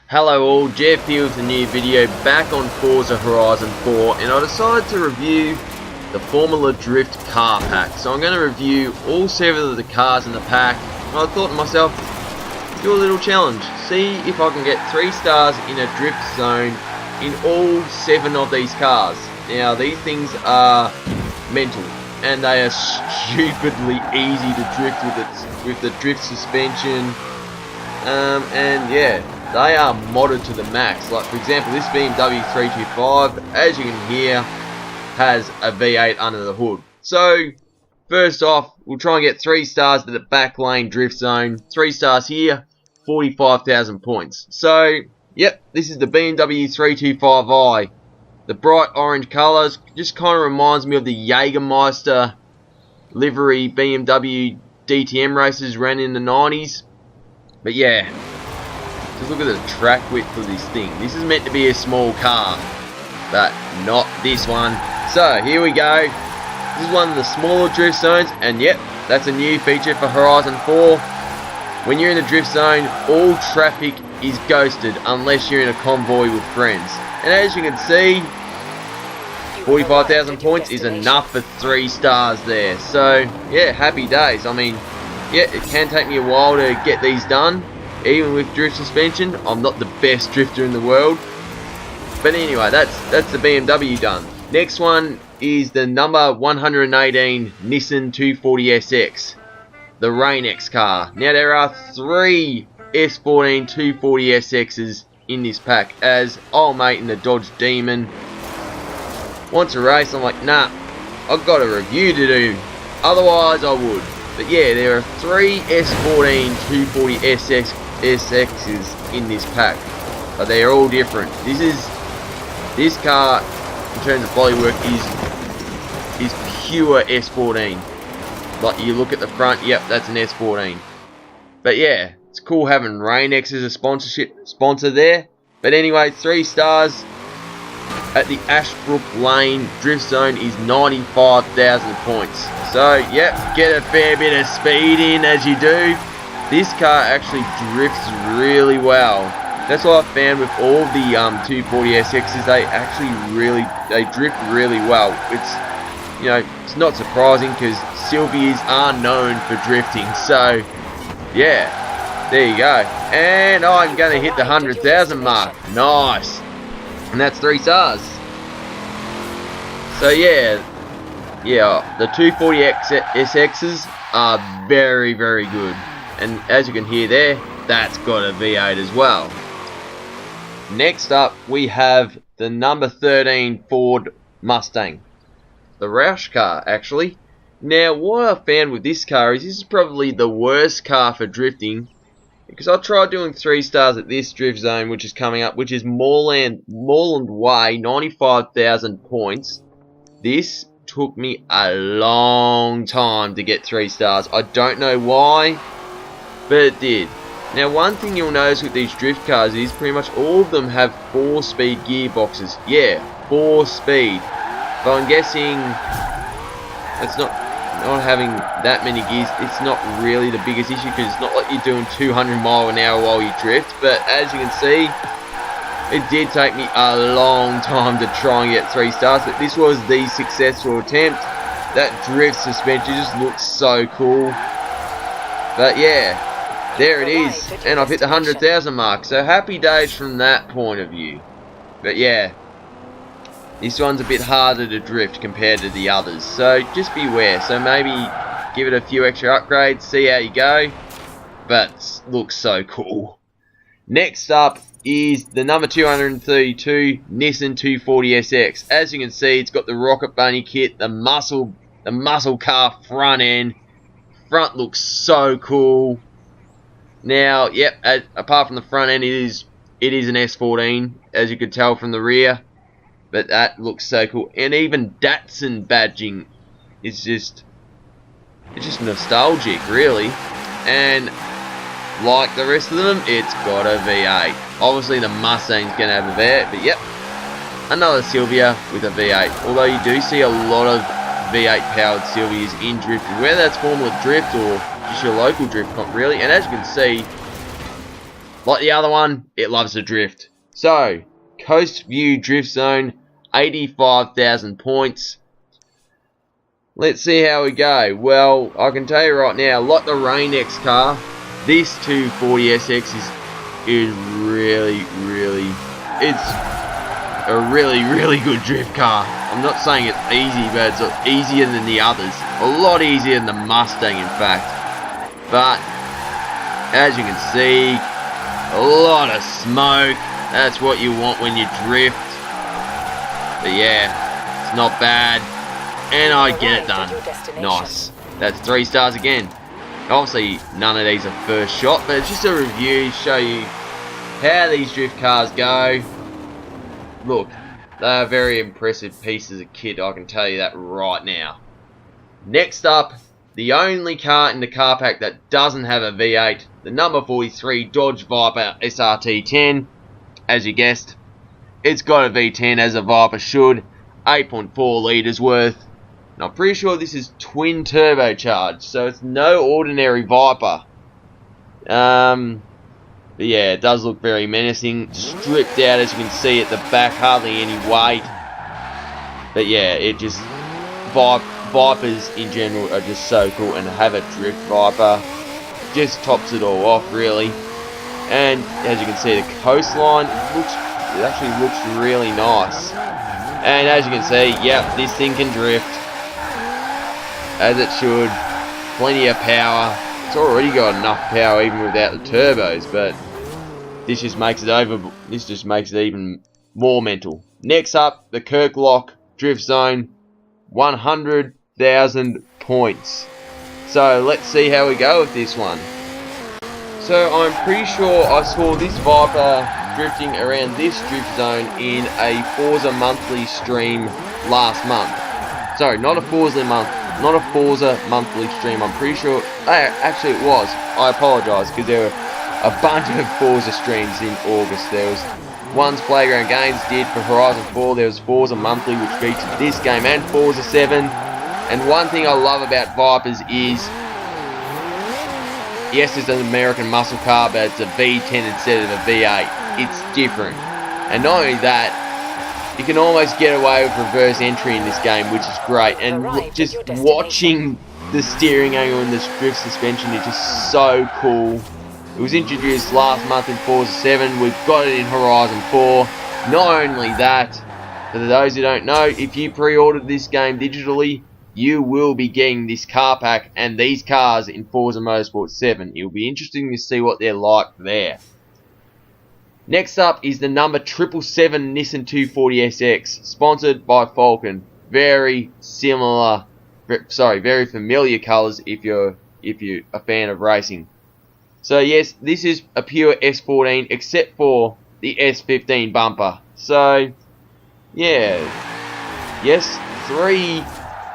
Hello all, Jeff here with a new video back on Forza Horizon 4, and I decided to review the Formula Drift car pack. So I'm going to review all 7 of the cars in the pack, and I thought to myself, do a little challenge, see if I can get 3 stars in a drift zone in all 7 of these cars. Now these things are mental, and they are stupidly easy to drift with the drift suspension, and yeah, they are modded to the max. Like for example, this BMW 325, as you can hear, has a V8 under the hood. So first off, we'll try and get 3 stars to the back lane drift zone. 3 stars here, 45,000 points. So yep, this is the BMW 325i. The bright orange colours just kind of reminds me of the Jägermeister livery BMW DTM races ran in the 90s. But yeah, just look at the track width of this thing. This is meant to be a small car, but not this one. So here we go. This is one of the smaller drift zones, and yep, that's a new feature for Horizon 4. When you're in the drift zone, all traffic is ghosted unless you're in a convoy with friends. And as you can see, 45,000 points is enough for 3 stars there. So yeah, happy days. I mean, yeah, it can take me a while to get these done. Even with drift suspension, I'm not the best drifter in the world. But anyway, that's the BMW done. Next one is the number 118 Nissan 240SX, the Rain-X car. Now there are 3 S14 240SXs in this pack, as old mate in the Dodge Demon wants a race. I'm like, nah, I've got a review to do, otherwise I would. But yeah, there are 3 S14 240SXs in this pack, but they are all different. This car, in terms of bodywork, is pure S14. Like you look at the front, yep, that's an S14. But yeah, it's cool having Rain-X as a sponsor there. But anyway, 3 stars at the Ashbrook Lane drift zone is 95,000 points. So yep, get a fair bit of speed in as you do. This car actually drifts really well. That's what I found with all the 240SXs. They drift really well. It's, you know, it's not surprising because Sylvias are known for drifting. So yeah, there you go. And I'm going to hit the 100,000 mark. Nice. And that's 3 stars. So yeah, the 240SXs are very, very good. And as you can hear there, that's got a V8 as well. Next up, we have the number 13 Ford Mustang, the Roush car actually. Now what I found with this car is this is probably the worst car for drifting, because I tried doing 3 stars at this drift zone which is coming up, which is Moreland Way, 95,000 points. This took me a long time to get 3 stars. I don't know why, but it did. Now one thing you'll notice with these drift cars is pretty much all of them have 4-speed gearboxes. Yeah, 4-speed. But I'm guessing it's not having that many gears, it's not really the biggest issue, because it's not like you're doing 200 miles an hour while you drift. But as you can see, it did take me a long time to try and get 3 stars, but this was the successful attempt. That drift suspension just looks so cool. But yeah, there it is, and I've hit the 100,000 mark, so happy days from that point of view. But yeah, this one's a bit harder to drift compared to the others, so just beware. So maybe give it a few extra upgrades, see how you go, but looks so cool. Next up is the number 232 Nissan 240SX. As you can see, it's got the Rocket Bunny kit, the muscle car front end. Front looks so cool. Now, yep, apart from the front end, it is an S14, as you could tell from the rear. But that looks so cool, and even Datsun badging is just nostalgic, really. And like the rest of them, it's got a V8. Obviously, the Mustang's gonna have a V8, but yep, another Sylvia with a V8. Although you do see a lot of V8 powered Sylvias in drifting, whether that's Formula Drift or just your local drift comp, really. And as you can see, Like the other one, it loves to drift. So, Coast View Drift Zone, 85,000 points. Let's see how we go. Well, I can tell you right now, like the Rain X car, this 240SX is really, it's a really good drift car. I'm not saying it's easy, but it's easier than the others. A lot easier than the Mustang, in fact. But, as you can see, a lot of smoke. That's what you want when you drift. But yeah, it's not bad. And I get it done. Nice. That's 3 stars again. Obviously, none of these are first shot, but it's just a review, show you how these drift cars go. Look, they are very impressive pieces of kit, I can tell you that right now. Next up, the only car in the car pack that doesn't have a V8, the number 43 Dodge Viper SRT10. As you guessed, it's got a V10 as a Viper should, 8.4 litres worth. And I'm pretty sure this is twin turbocharged, so it's no ordinary Viper. But yeah, it does look very menacing. Stripped out, as you can see at the back, hardly any weight. But yeah, it just Vipers in general are just so cool, and to have a drift Viper just tops it all off, really. And as you can see, the coastline it actually looks really nice. And as you can see, yep, this thing can drift as it should. Plenty of power. It's already got enough power even without the turbos, but this just makes it even more mental. Next up, the Kirklock Drift Zone, 100,000 points. So let's see how we go with this one. So I'm pretty sure I saw this Viper drifting around this drift zone in a Forza monthly stream last month. Sorry, not a Forza monthly stream. I'm pretty sure, actually it was. I apologise, because there were a bunch of Forza streams in August. There was one's Playground Games did for Horizon 4. There was Forza Monthly, which featured this game, and Forza 7. And one thing I love about Vipers is, yes, it's an American muscle car, but it's a V10 instead of a V8. It's different. And not only that, you can almost get away with reverse entry in this game, which is great. And just watching the steering angle and the drift suspension is just so cool. It was introduced last month in Forza 7. We've got it in Horizon 4. Not only that, for those who don't know, if you pre-ordered this game digitally, you will be getting this car pack and these cars in Forza Motorsport 7. It'll be interesting to see what they're like there. Next up is the number 777 Nissan 240SX, sponsored by Falcon. Very similar, very familiar colours if you're a fan of racing. So yes, this is a pure S14 except for the S15 bumper. So yeah, yes, 3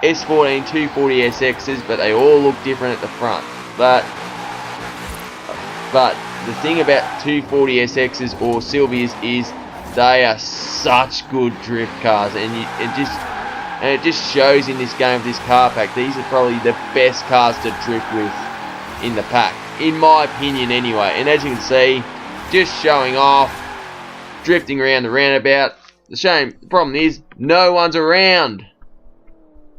S14 240SXs, but they all look different at the front. But the thing about 240SXs or Silvias is they are such good drift cars, and it just shows in this game of this car pack. These are probably the best cars to drift with in the pack, in my opinion anyway. And as you can see, just showing off, drifting around the roundabout. The problem is, no one's around.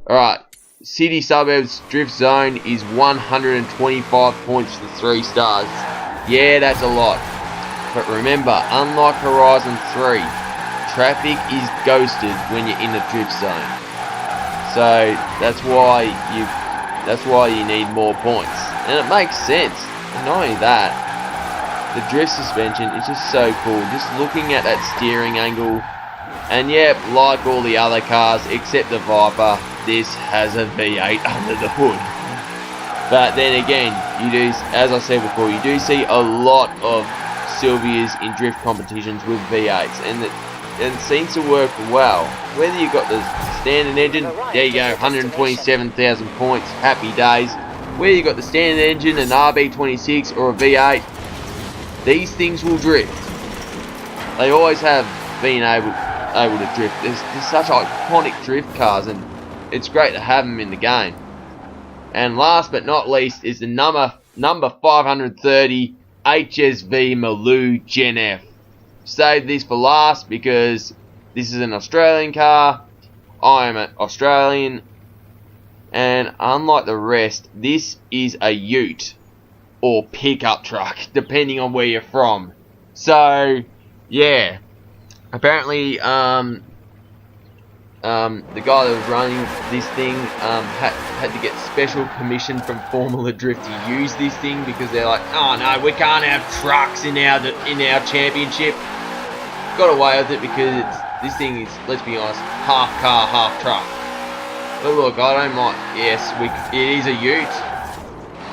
Alright, City Suburbs Drift Zone is 125 points for 3 stars. Yeah, that's a lot. But remember, unlike Horizon 3, traffic is ghosted when you're in the drift zone. So that's why you need more points. And it makes sense. And not only that, the drift suspension is just so cool. Just looking at that steering angle. And yep, like all the other cars except the Viper, this has a V8 under the hood. But then again, you do, as I said before, you do see a lot of Silvias in drift competitions with V8s, and it seems to work well. Whether you've got the standard engine, there you go, 127,000 points, happy days. Whether you've got the standard engine, an RB26 or a V8, these things will drift. They always have been able to drift. There's such iconic drift cars, and it's great to have them in the game. And last but not least is the number 530 HSV MALOO GENF. Saved this for last because this is an Australian car. I am an Australian, and unlike the rest, this is a ute or pickup truck, depending on where you're from. So, yeah. Apparently, the guy that was running this thing had to get special permission from Formula Drift to use this thing because they're like, oh no, we can't have trucks in our championship. Got away with it because this thing is, let's be honest, half car, half truck. But look, I don't mind. Yes, it is a ute.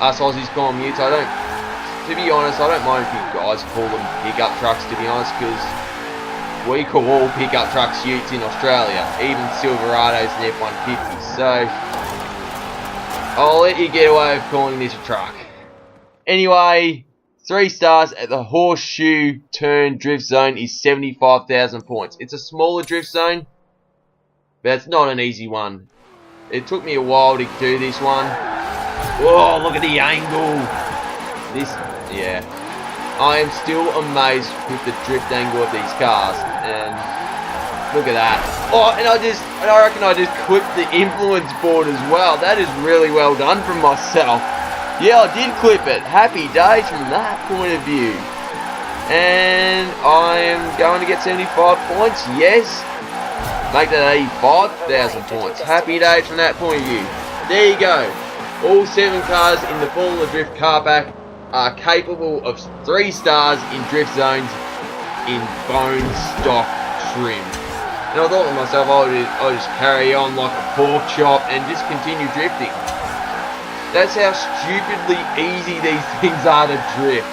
Us Aussies call them utes. To be honest, I don't mind if you guys call them pickup trucks, to be honest, because we call all pickup trucks utes in Australia, even Silverados and F-150s. So, I'll let you get away with calling this a truck. Anyway, 3 stars at the Horseshoe Turn Drift Zone is 75,000 points. It's a smaller drift zone, but it's not an easy one. It took me a while to do this one. Whoa, look at the angle. Yeah. I am still amazed with the drift angle of these cars, and look at that. Oh, and I reckon I just clipped the influence board as well. That is really well done from myself. Yeah, I did clip it. Happy days from that point of view. And I am going to get 75 points. Yes. Make that 85,000 points. Happy days from that point of view. There you go. All 7 cars in the Formula Drift car pack are capable of 3 stars in drift zones in bone stock trim. And I thought to myself, I'll just carry on like a pork chop and just continue drifting. That's how stupidly easy these things are to drift.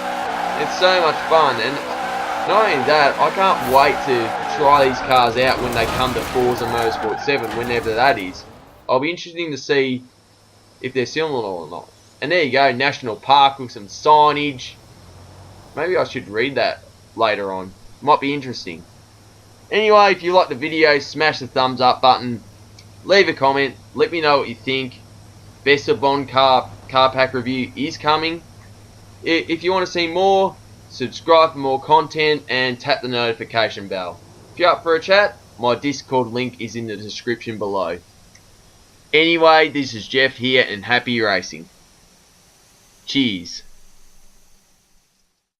It's so much fun, and not only that, I can't wait to try these cars out when they come to Forza Motorsport 7, whenever that is. I'll be interested to see if they're similar or not. And there you go, National Park with some signage. Maybe I should read that later on. Might be interesting. Anyway, if you like the video, smash the thumbs up button. Leave a comment. Let me know what you think. Best of Bond car pack review is coming. If you want to see more, subscribe for more content and tap the notification bell. If you're up for a chat, my Discord link is in the description below. Anyway, this is Jeff here, and happy racing. Cheers.